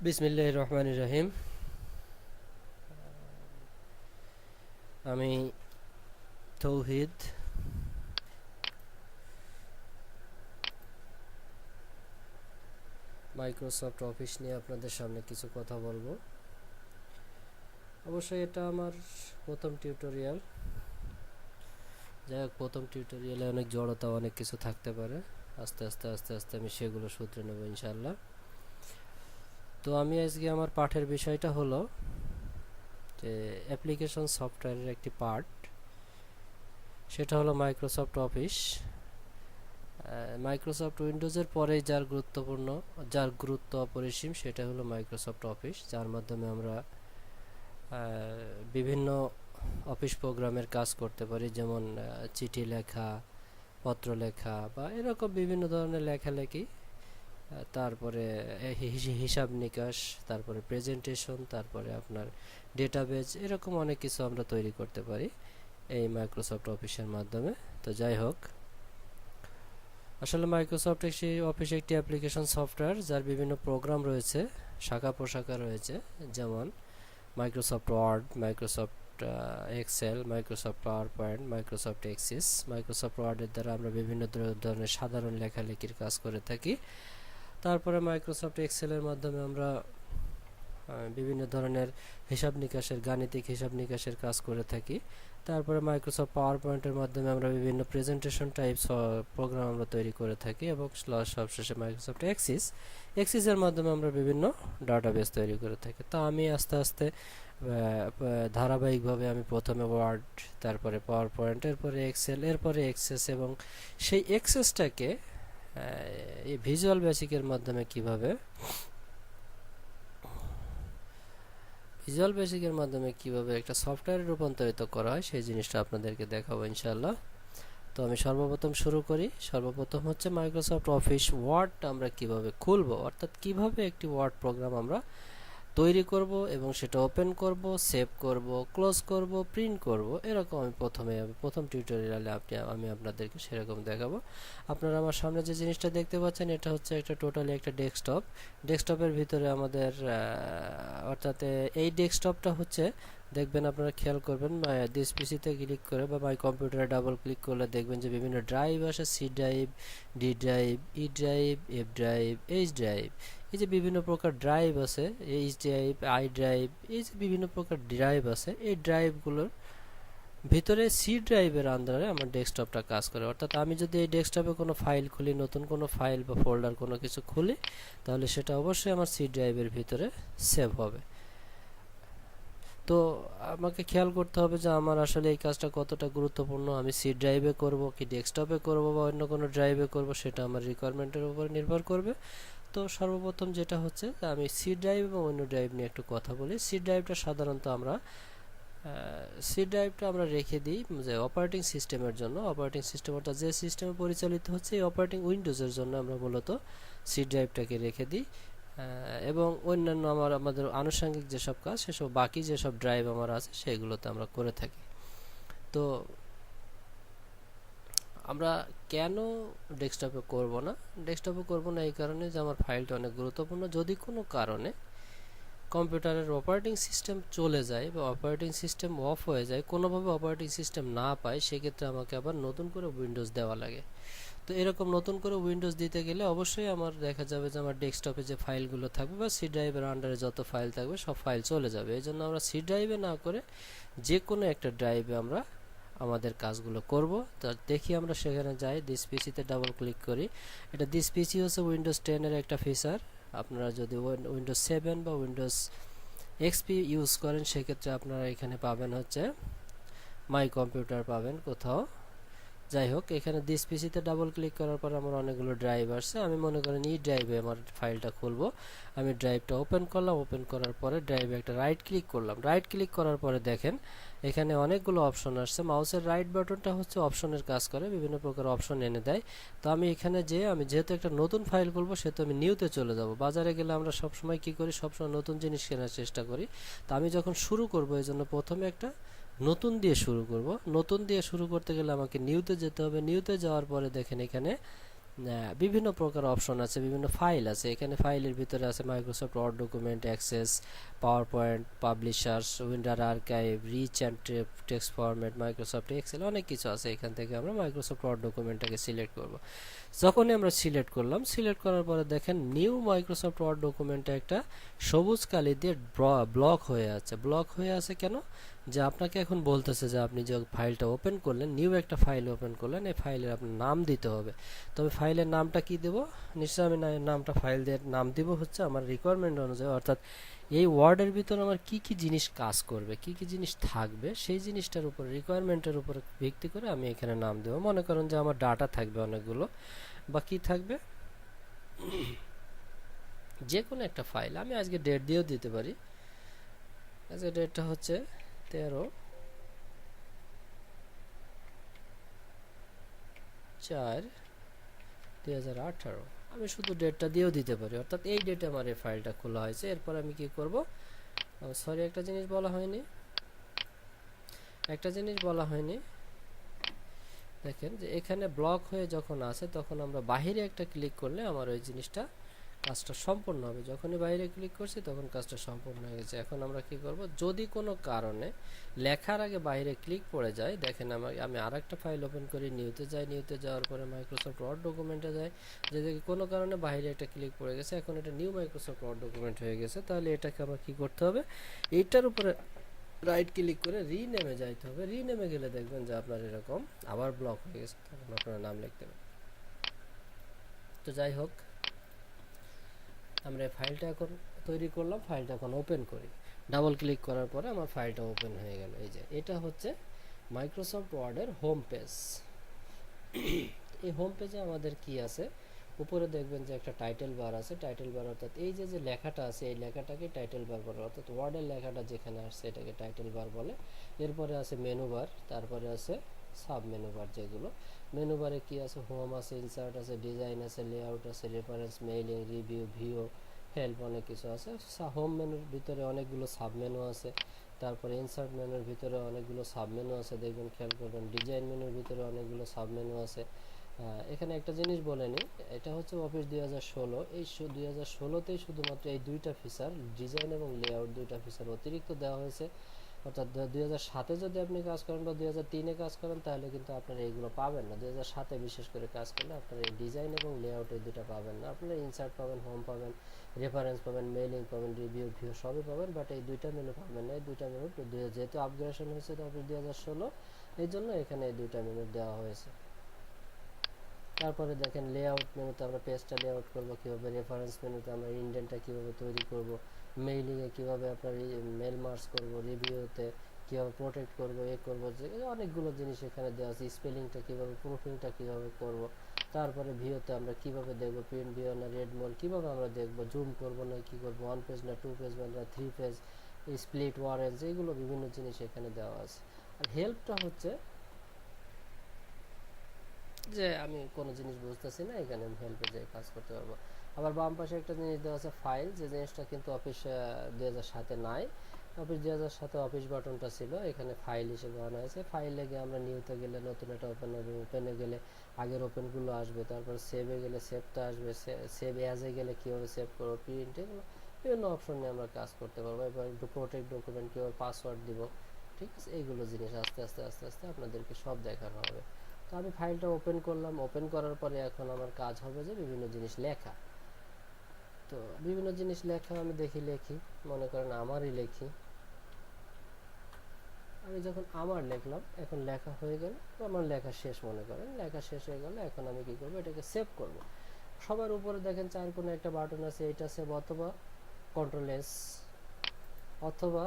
বিসমিল্লাহির রহমানির রহিম। আমি তৌহিদ। মাইক্রোসফট অফিস নিয়ে আপনাদের সামনে কিছু কথা বলবো। অবশ্যই এটা আমার প্রথম টিউটোরিয়াল। যাই হোক, প্রথম টিউটোরিয়ালে অনেক জড়তা, অনেক কিছু থাকতে পারে। আস্তে আস্তে আস্তে আস্তে আমি সেগুলো শুধরে নেব ইনশাল্লাহ। তো আমি আজকে আমার পাঠের বিষয়টা হলো যে অ্যাপ্লিকেশন সফটওয়্যারের একটি পার্ট, সেটা হলো মাইক্রোসফট অফিস। মাইক্রোসফট উইন্ডোজের পরেই যার গুরুত্ব অপরিসীম সেটা হলো মাইক্রোসফট অফিস, যার মাধ্যমে আমরা বিভিন্ন অফিস প্রোগ্রামের কাজ করতে পারি, যেমন চিঠি লেখা, পত্র লেখা বা এরকম বিভিন্ন ধরনের লেখালেখি, তারপরে হিসাব নিকাশ, তারপরে প্রেজেন্টেশন, তারপরে আপনার ডেটাবেজ, এরকম অনেক কিছু আমরা তৈরি করতে পারি এই মাইক্রোসফট অফিসের মাধ্যমে। তো যাই হোক, আসলে মাইক্রোসফট অফিস একটি অ্যাপ্লিকেশন সফটওয়্যার যার বিভিন্ন প্রোগ্রাম রয়েছে, শাখা প্রশাখা রয়েছে, যেমন Microsoft Word, Microsoft Excel, Microsoft PowerPoint, Microsoft Access. Microsoft ওয়ার্ডের দ্বারা আমরা বিভিন্ন ধরনের সাধারণ লেখালেখির কাজ করে থাকি। তারপরে মাইক্রোসফট এক্সেলের মাধ্যমে আমরা বিভিন্ন ধরনের হিসাব নিকাশের, গাণিতিক হিসাব নিকাশের কাজ করে থাকি। তারপরে মাইক্রোসফট পাওয়ার পয়েন্টের মাধ্যমে আমরা বিভিন্ন প্রেজেন্টেশন টাইপস প্রোগ্রাম আমরা তৈরি করে থাকি, এবং সবশেষে মাইক্রোসফট এক্সিসের মাধ্যমে আমরা বিভিন্ন ডাটাবেস তৈরি করে থাকি। তো আমি আস্তে আস্তে ধারাবাহিকভাবে আমি প্রথমে ওয়ার্ড, তারপরে পাওয়ার পয়েন্ট, এরপরে এক্সেল, এরপরে এক্সেস, এবং সেই এক্সেসটাকে এই ভিজুয়াল বেসিকের মাধ্যমে কিভাবে একটা সফটওয়্যারে রূপান্তরিত করা হয় সেই জিনিসটা আপনাদেরকে দেখাবো ইনশাআল্লাহ। তো আমি সর্বপ্রথম শুরু করি। সর্বপ্রথম হচ্ছে মাইক্রোসফট অফিস ওয়ার্ড আমরা কিভাবে খুলবো, অর্থাৎ কিভাবে একটি ওয়ার্ড প্রোগ্রাম আমরা তৈরি করব এবং সেটা ওপেন করব, সেভ করব, ক্লোজ করব, প্রিন্ট করব। এরকম আমি প্রথম টিউটোরিয়ালে আমি আপনাদেরকে সেরকম দেখাবো। আপনারা আমার সামনে যে জিনিসটা দেখতে পাচ্ছেন, এটা হচ্ছে টোটালি একটা ডেস্কটপ। ডেস্কটপের ভিতরে আমাদের অর্থাৎ এই ডেস্কটপটা হচ্ছে, দেখবেন আপনারা খেয়াল করবেন, দিস পিসিতে ক্লিক করে বা মাই কম্পিউটারে ডাবল ক্লিক করলে দেখবেন যে বিভিন্ন ড্রাইভ আসে, C drive, D drive, E drive, F drive, H drive. এই যে বিভিন্ন প্রকার ড্রাইভ আছে, এইচ ড্রাইভ, আই ড্রাইভ, এই যে বিভিন্ন প্রকার ড্রাইভ আছে, এই ড্রাইভগুলোর ভিতরে সি ড্রাইভের আন্ডারে আমার ডেস্কটপটা কাজ করে। অর্থাৎ আমি যদি এই ডেস্কটপে কোনো ফাইল খুলি, নতুন কোনো ফাইল বা ফোল্ডার কোনো কিছু খুলি, তাহলে সেটা অবশ্যই আমার সি ড্রাইভের ভিতরে সেভ হবে। তো আমাকে খেয়াল করতে হবে যে আমার আসলে এই কাজটা কতটা গুরুত্বপূর্ণ। আমি সি ড্রাইভে করব কি ডেস্কটপে করব বা অন্য কোনো ড্রাইভে করব, সেটা আমার রিকোয়ারমেন্টের উপর নির্ভর করবে। তো সর্বপ্রথম যেটা হচ্ছে, আমি সি ড্রাইভ এবং অন্য ড্রাইভ নিয়ে একটু কথা বলি। সি ড্রাইভটা সাধারণত আমরা রেখে দিই যে অপারেটিং সিস্টেমের জন্য। অপারেটিং সিস্টেম অর্থাৎ যে সিস্টেমে পরিচালিত হচ্ছে, এই অপারেটিং উইন্ডোজের জন্য আমরা মূলত সি ড্রাইভটাকে রেখে দিই। এবং অন্যান্য আমাদের আনুষঙ্গিক যেসব কাজ, সেসব বাকি যেসব ড্রাইভ আমার আছে সেগুলোতে আমরা করে থাকি। তো আমরা কেন ডেস্কটপে করব না? ডেস্কটপে করব না এই কারণে যে আমার ফাইলটা অনেক গুরুত্বপূর্ণ। যদি কোনো কারণে কম্পিউটারের অপারেটিং সিস্টেম চলে যায় বা অপারেটিং সিস্টেম অফ হয়ে যায়, কোনোভাবে অপারেটিং সিস্টেম না পায়, সেক্ষেত্রে আমাকে আবার নতুন করে উইন্ডোজ দেওয়া লাগে। তো এরকম নতুন করে উইন্ডোজ দিতে গেলে অবশ্যই আমার দেখা যাবে যে আমার ডেস্কটপে যে ফাইলগুলো থাকবে বা সি ড্রাইভের আন্ডারে যত ফাইল থাকবে সব ফাইল চলে যাবে। এই জন্য আমরা সি ড্রাইভে না করে যে কোনো একটা ড্রাইভে আমরা আমাদের কাজগুলো করব। তো দেখি আমরা সেখানে যাই, দিস পিসিতে ডাবল ক্লিক করি। এটা দিস পিসি হচ্ছে উইন্ডোজ 10 এর একটা ফিচার। আপনারা যদি উইন্ডোজ 7 বা উইন্ডোজ এক্সপি ইউজ করেন, সেক্ষেত্রে আপনারা এখানে পাবেন হচ্ছে মাই কম্পিউটার পাবেন কোথাও। যাই হোক, এখানে দিস পিসিতে ডাবল ক্লিক করার পর আমার অনেকগুলো ড্রাইভ আসছে। আমি মনে করেন এই ড্রাইভে আমার ফাইলটা খুলবো। আমি ড্রাইভটা ওপেন করলাম। ওপেন করার পরে ড্রাইভে একটা রাইট ক্লিক করলাম। রাইট ক্লিক করার পরে দেখেন এখানে অনেকগুলো অপশন আসছে। মাউসের রাইট বাটনটা হচ্ছে অপশনের কাজ করে, বিভিন্ন প্রকার অপশন এনে দেয়। তো আমি এখানে আমি যেহেতু একটা নতুন ফাইল খুলবো, সেহেতু আমি নিউতে চলে যাব। বাজারে গেলে আমরা সবসময় কি করি, সবসময় নতুন জিনিস কেনার চেষ্টা করি। তো আমি যখন শুরু করব, এই জন্য প্রথমে একটা নতুন দিয়ে শুরু করব। নতুন দিয়ে শুরু করতে গেলে আমাকে নিউতে যেতে হবে। নিউতে যাওয়ার পরে দেখেন এখানে বিভিন্ন প্রকার অপশন আছে, বিভিন্ন ফাইল আছে। এখানে ফাইলের ভিতরে আছে Microsoft Word document, access, PowerPoint, publishers, WinRAR archive, rich and text format, Microsoft Excel, অনেক কিছু আছে। এখান থেকে আমরা মাইক্রোসফট ওয়ার্ড ডকুমেন্টটাকে সিলেক্ট করব। যখনই আমরা সিলেক্ট করলাম, সিলেক্ট করার পরে দেখেন নিউ মাইক্রোসফট ওয়ার্ড ডকুমেন্টে একটা সবুজ কালি দিয়ে ব্লক হয়ে আছে। ব্লক হয়ে আছে কেন? যে আপনাকে এখন বলতেছে যে আপনি যে ফাইলটা ওপেন করলেন, নিউ একটা ফাইল ওপেন করলেন, এই ফাইলের আপনার নাম দিতে হবে। তবে ফাইলের নামটা কি দেব? নিশ্চয়ই আমি নামটা ফাইল দিয়ে নাম দিব হচ্ছে আমার রিকোয়ারমেন্ট অনুযায়ী, অর্থাৎ এই ওয়ার্ডের ভিতরে আমার কি কি জিনিস কাজ করবে, কি কি জিনিস থাকবে, সেই জিনিসটার উপর রিকোয়ারমেন্টের উপর ভিত্তি করে আমি এখানে নাম দেব। মনে করেন যে আমার ডাটা থাকবে অনেকগুলো, বা কি থাকবে, যে কোনো একটা ফাইল। আমি আজকে ডেট দিয়েও দিতে পারি। আজকে ডেটটা হচ্ছে 13/4/2018। আমি শুধু ডেটটা দিয়েও দিতে পারি, অর্থাৎ এই ডেটে আমার এই ফাইলটা খোলা হয়েছে। এরপর আমি কি করব, সরি একটা জিনিস বলা হয়নি, দেখেন যে এখানে ব্লক হয়ে যখন আসে তখন আমরা বাহিরে একটা ক্লিক করলে আমার ওই জিনিসটা কাজটা সম্পূর্ণ হবে। যখনই বাইরে ক্লিক করছি তখন কাজটা সম্পূর্ণ হয়ে গেছে। এখন আমরা কি করব, যদি কোনো কারণে লেখার আগে বাইরে ক্লিক পড়ে যায়, দেখেন আমি আরেকটা ফাইল ওপেন করি, নিউতে যাই, নিউতে যাওয়ার পরে মাইক্রোসফট ওয়ার্ড ডকুমেন্টে যাই, যদি কোনো কারণে বাইরে একটা ক্লিক পড়ে গেছে, এখন এটা নিউ মাইক্রোসফট ওয়ার্ড ডকুমেন্ট হয়ে গেছে। তাহলে এটাকে আমার কি করতে হবে, এইটার উপরে রাইট ক্লিক করে রিনেমে যাইতে হবে। রিনেমে গেলে দেখবেন যে আপনার এরকম আবার ব্লক হয়ে গেছে, তখন আপনার নাম লিখতে হবে। তো যাই হোক, আমরা এই ফাইলটা এখন তৈরি করলাম, ফাইলটা এখন ওপেন করি। ডাবল ক্লিক করার পরে আমার ফাইলটা ওপেন হয়ে গেল। এই যে এটা হচ্ছে মাইক্রোসফট ওয়ার্ডের হোম পেজ। এই হোম পেজে আমাদের কি আছে, উপরে দেখবেন যে একটা টাইটেল বার আছে। টাইটেল বার অর্থাৎ এই যে যে লেখাটা আছে, এই লেখাটাকে টাইটেল বার বলে, অর্থাৎ ওয়ার্ডের লেখাটা যেখানে আসছে এটাকে টাইটেল বার বলে। এরপরে আছে মেনু বার, তারপরে আছে সাব মেনু বার। যেগুলো মেনু বারে কি আছে, হোম আছে, ইনসার্ট আছে, ডিজাইন আছে, লেআউট আছে, reference, mailing, review, view, help, অনেক কিছু আছে। হোম মেনুর ভিতরে অনেকগুলো সাব মেনু আছে। তারপরে ইনসার্ট মেনুর ভিতরে অনেকগুলো সাব মেনু আছে, দেখবেন, খেয়াল করবেন। ডিজাইন মেনুর ভিতরে অনেকগুলো সাব মেনু আছে। এখানে একটা জিনিস বলে নিই, এটা হচ্ছে অফিস 2016। এই 2016তেই শুধুমাত্র এই দুইটা ফিচার, ডিজাইন এবং লেআউট, দুইটা ফিচার অতিরিক্ত দেওয়া হয়েছে। অর্থাৎ 2007-এ যদি আপনি কাজ করেন বা 2003-এ কাজ করেন, তাহলে কিন্তু আপনারা এইগুলো পাবেন না। 2007-এ বিশেষ করে কাজ করলে আপনারা এই ডিজাইন এবং লেআউট এই দুটো পাবেন না। আপনারা ইনসার্ট পাবেন, হোম পাবেন, রেফারেন্স পাবেন, মেইলিং পাবেন, রিভিউ, ভিউ সবই পাবেন, বাট এই দুইটা মেনু পাবেন না। এই দুইটা মেনু যেহেতু আপগ্রেডেশন হয়েছে অফিস 2016, এই জন্য এখানে এই দুইটা মেনু দেওয়া হয়েছে। তারপরে দেখেন লেআউট মেনুতে আমরা পেজটা লেআউট করব কীভাবে, রেফারেন্স মেনুতে আমরা ইন্ডেন্টটা কীভাবে তৈরি করব, মেইলিংয়ে কীভাবে আপনার মেল মার্চ করব, রিভিউতে কীভাবে প্রোটেক্ট করব, করব, যে অনেকগুলো জিনিস এখানে দেওয়া আছে। স্পেলিংটা কীভাবে, প্রুফিংটা কীভাবে করব। তারপরে ভিউতে আমরা কীভাবে দেখব, প্রিন্ট ভিউ না রেড মোল কীভাবে আমরা দেখব, জুম করব না কী করব, 1 পেজ না 2 পেজ না 3 পেজ, স্প্লিট ওয়ারেন্স, এইগুলো বিভিন্ন জিনিস এখানে দেওয়া আছে। আর হেল্পটা হচ্ছে যে আমি কোনো জিনিস বুঝতেছি না, এখানে আমি হেল্পে যেয়ে কাজ করতে পারবো। আবার বাম পাশে একটা জিনিস দেওয়া আছে ফাইল, যে জিনিসটা কিন্তু অফিস 2007-এ নাই। অফিস 2007-এ অফিস বাটনটা ছিল, এখানে ফাইল হিসেবে আনা হয়েছে। ফাইলে গিয়ে আমরা নিউতে গেলে নতুন একটা ওপেন হবে, ওপেনে গেলে আগের ওপেনগুলো আসবে, তারপর সেভে গেলে সেভটা আসবে, সেভ অ্যাজে গেলে কীভাবে সেভ করবো, প্রিন্ট, এগুলো বিভিন্ন অপশন নিয়ে আমরা কাজ করতে পারবো। এবার একটু প্রোটেক্ট ডকুমেন্ট কীভাবে পাসওয়ার্ড দিব, ঠিক আছে, এইগুলো জিনিস আস্তে আস্তে আস্তে আস্তে আপনাদেরকে সব দেখানো হবে। তো আমি ফাইলটা ওপেন করলাম, ওপেন করার পরে এখন আমার কাজ হবে যে বিভিন্ন জিনিস লেখা। তো বিভিন্ন জিনিস লেখা আমি লিখি, মনে করেন আমারই লিখি। আমি যখন আমার লিখলাম, এখন লেখা হয়ে গেল, আমার লেখা শেষ, মনে করেন লেখা শেষ হয়ে গেল। এখন আমি কি করব, এটাকে সেভ করব। সবার উপরে দেখেন চার কোণে একটা বাটন আছে, এটা সেভ, অথবা কন্ট্রোল-S, অথবা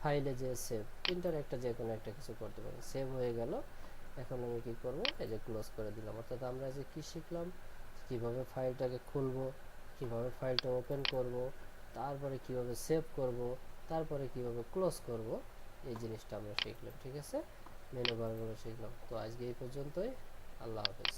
ফাইলে যে সেভ, তিনটার একটা যে কোনো একটা কিছু করতে পারেন। সেভ হয়ে গেল। এখন আমি কি করব, এই যে ক্লোজ করে দিলাম। অর্থাৎ আমরা যে কি শিখলাম, কিভাবে ফাইলটাকে খুলব, কিভাবে ফাইলটা ওপেন করব, তারপরে কিভাবে সেভ করব, তারপরে কিভাবে ক্লোজ করব, এই জিনিসটা আমরা শিখলাম। ঠিক আছে, মেনু বারগুলো শিখলাম। তো আজকে এই পর্যন্তই। আল্লাহ হাফেজ।